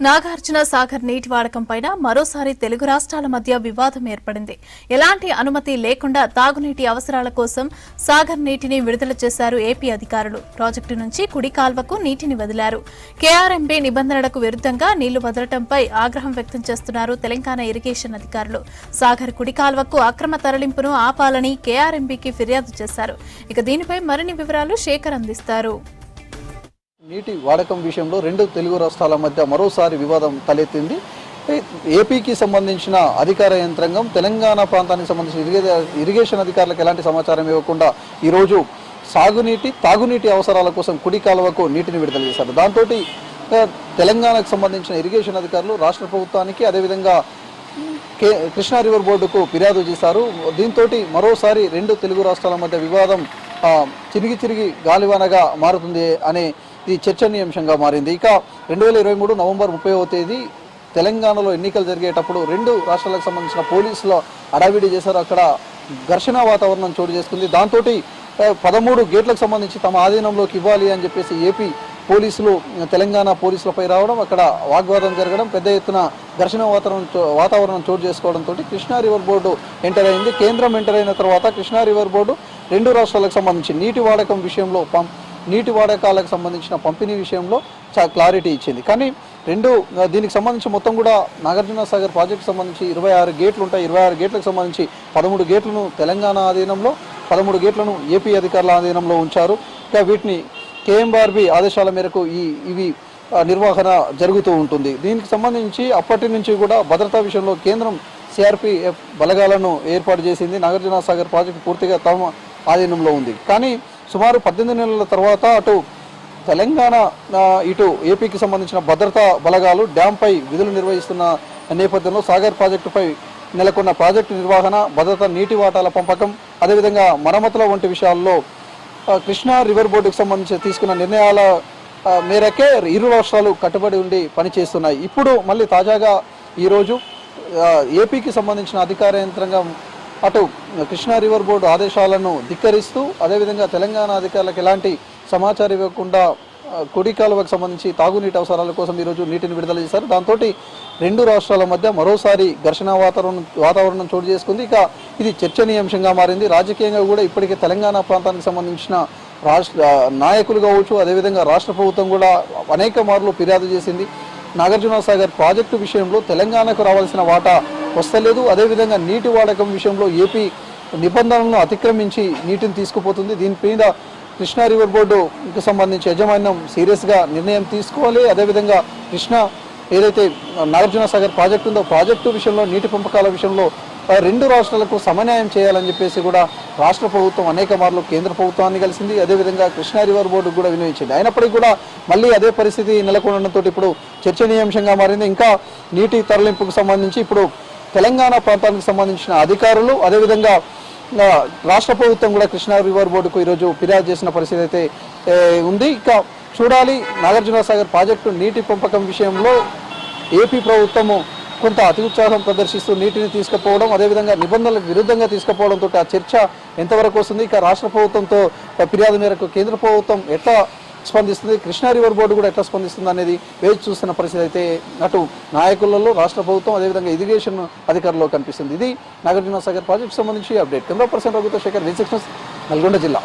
నాగార్జున సాగర్ నీటి వాడకం పైన మరోసారి తెలుగు రాష్ట్రాల మధ్య వివాదం ఏర్పడింది. ఎలాంటి అనుమతి లేకుండా తాగునీటి అవసరాల కోసం సాగర్ నీటిని విడుదల చేశారు ఏపీ అధికారులు. ప్రాజెక్టు నుంచి కుడి కాల్వకు నీటిని వదిలారు. కేఆర్ఎంబీ నిబంధనలకు విరుద్ధంగా నీళ్లు వదలటంపై ఆగ్రహం వ్యక్తం చేస్తున్నారు తెలంగాణ ఇరిగేషన్ అధికారులు. సాగర్ కుడి కాల్వకు అక్రమ తరలింపును ఆపాలని కేఆర్ఎంబీకి ఫిర్యాదు చేశారు. ఇక దీనిపై మరిన్ని వివరాలు శేఖర్ అందిస్తారు. నీటి వాడకం విషయంలో రెండు తెలుగు రాష్ట్రాల మధ్య మరోసారి వివాదం తలెత్తింది. ఏపీకి సంబంధించిన అధికార యంత్రాంగం తెలంగాణ ప్రాంతానికి సంబంధించిన ఇరిగేషన్ అధికారులకు ఎలాంటి సమాచారం ఇవ్వకుండా ఈరోజు తాగునీటి అవసరాల కోసం కుడి కాలువకు నీటిని విడుదల చేశారు. దాంతో తెలంగాణకు సంబంధించిన ఇరిగేషన్ అధికారులు రాష్ట్ర ప్రభుత్వానికి అదేవిధంగా కృష్ణా రివర్ బోర్డుకు ఫిర్యాదు చేశారు. దీంతో మరోసారి రెండు తెలుగు రాష్ట్రాల మధ్య వివాదం తిరిగి గాలివానగా మారుతుంది అనే ఇది చర్చనీయాంశంగా మారింది. ఇక 2023 నవంబర్ 30వ తేదీ తెలంగాణలో ఎన్నికలు జరిగేటప్పుడు రెండు రాష్ట్రాలకు సంబంధించిన పోలీసులు అడావిడి చేశారు. అక్కడ ఘర్షణ వాతావరణం చోటు చేసుకుంది. దాంతో 13 గేట్లకు సంబంధించి తమ ఆధీనంలోకి ఇవ్వాలి అని చెప్పేసి ఏపీ పోలీసులు తెలంగాణ పోలీసులపై రావడం, అక్కడ వాగ్వాదం జరగడం, పెద్ద ఎత్తున ఘర్షణ వాతావరణం చోటు చేసుకోవడంతో కృష్ణా రివర్ బోర్డు ఎంటర్ అయింది. కేంద్రం ఎంటర్ అయిన తర్వాత కృష్ణా రివర్ బోర్డు రెండు రాష్ట్రాలకు సంబంధించి నీటి వాడకాలకు సంబంధించిన పంపిణీ విషయంలో క్లారిటీ ఇచ్చింది. కానీ దీనికి సంబంధించి మొత్తం కూడా నాగార్జున సాగర్ ప్రాజెక్టు సంబంధించి 26 గేట్లు ఉంటాయి. 26 గేట్లకు సంబంధించి 13 గేట్లను తెలంగాణ ఆధీనంలో, 13 గేట్లను ఏపీ అధికారుల ఆధీనంలో ఉంచారు. ఇక వీటిని కేఎంఆర్బీ ఆదేశాల మేరకు ఇవి నిర్వహణ జరుగుతూ ఉంటుంది. దీనికి సంబంధించి అప్పటి నుంచి కూడా భద్రతా విషయంలో కేంద్రం సిఆర్పిఎఫ్ బలగాలను ఏర్పాటు చేసింది. నాగార్జున సాగర్ ప్రాజెక్టు పూర్తిగా తమ ఆధీనంలో ఉంది. కానీ సుమారు 18 నెలల తర్వాత అటు తెలంగాణ ఇటు ఏపీకి సంబంధించిన భద్రతా బలగాలు డ్యాంపై విధులు నిర్వహిస్తున్న నేపథ్యంలో సాగర్ ప్రాజెక్టుపై నెలకొన్న ప్రాజెక్టు నిర్వహణ, భద్రత, నీటి వాటాల పంపకం, అదేవిధంగా మరమ్మతుల వంటి విషయాల్లో కృష్ణా రివర్ బోర్డుకు సంబంధించి తీసుకున్న నిర్ణయాల మేరకే ఇరు రాష్ట్రాలు కట్టుబడి ఉండి పనిచేస్తున్నాయి. ఇప్పుడు మళ్ళీ తాజాగా ఈరోజు ఏపీకి సంబంధించిన అధికార యంత్రాంగం అటు కృష్ణా రివర్ బోర్డు ఆదేశాలను ధిక్కరిస్తూ అదేవిధంగా తెలంగాణ అధికారులకు ఎలాంటి సమాచారం ఇవ్వకుండా కుడి కాలువకు సంబంధించి తాగునీటి అవసరాల కోసం ఈరోజు నీటిని విడుదల చేశారు. దాంతో రెండు రాష్ట్రాల మధ్య మరోసారి ఘర్షణ వాతావరణం చోటు చేసుకుంది. ఇక ఇది చర్చనీయాంశంగా మారింది. రాజకీయంగా కూడా ఇప్పటికే తెలంగాణ ప్రాంతానికి సంబంధించిన నాయకులు కావచ్చు, అదేవిధంగా రాష్ట్ర ప్రభుత్వం కూడా అనేక మార్లు ఫిర్యాదు చేసింది. నాగార్జున సాగర్ ప్రాజెక్టు విషయంలో తెలంగాణకు రావాల్సిన వాటా వస్తలేదు. అదేవిధంగా నీటి వాడకం విషయంలో ఏపీ నిబంధనలను అతిక్రమించి నీటిని తీసుకుపోతుంది. దీనిపైన కృష్ణా రివర్ బోర్డుకు సంబంధించి యాజమాన్యం సీరియస్గా నిర్ణయం తీసుకోవాలి. అదేవిధంగా ఏదైతే నాగార్జున సాగర్ ప్రాజెక్టు ఉందో ప్రాజెక్టు విషయంలో నీటి పంపకాల విషయంలో రెండు రాష్ట్రాలకు సమన్వయం చేయాలని చెప్పేసి కూడా రాష్ట్ర ప్రభుత్వం అనేక మార్లు కేంద్ర ప్రభుత్వాన్ని కలిసింది. అదేవిధంగా కృష్ణా రివర్ బోర్డుకు కూడా వినియోగించింది. అయినప్పటికీ కూడా మళ్ళీ అదే పరిస్థితి నెలకొనడంతో ఇప్పుడు చర్చనీయాంశంగా మారింది. ఇంకా నీటి తరలింపుకు సంబంధించి ఇప్పుడు తెలంగాణ ప్రాంతానికి సంబంధించిన అధికారులు అదేవిధంగా రాష్ట్ర ప్రభుత్వం కూడా కృష్ణా రివర్ బోర్డుకు ఈరోజు ఫిర్యాదు చేసిన పరిస్థితి అయితే ఉంది. ఇక చూడాలి, నాగార్జున సాగర్ ప్రాజెక్టు నీటి పంపకం విషయంలో ఏపీ ప్రభుత్వము కొంత అతి ఉత్సాహం ప్రదర్శిస్తూ నీటిని తీసుకుపోవడం, అదేవిధంగా నిబంధనలకు విరుద్ధంగా తీసుకుపోవడంతో ఆ చర్చ ఎంతవరకు వస్తుంది, ఇక రాష్ట్ర ప్రభుత్వంతో ఫిర్యాదు మేరకు కేంద్ర ప్రభుత్వం ఎట్లా స్పందిస్తుంది, కృష్ణా రివర్ బోర్డు కూడా ఎట్లా స్పందిస్తుంది అనేది వేచి చూస్తున్న పరిస్థితి అయితే అటు నాయకులలో రాష్ట్ర ప్రభుత్వం అదేవిధంగా ఇరిగేషన్ అధికారుల్లో కనిపిస్తుంది. ఇది నాగార్జున సాగర్ ప్రాజెక్టు సంబంధించి అప్డేట్. 100% రఘుతో శేఖర్, V6 నల్గొండ జిల్లా.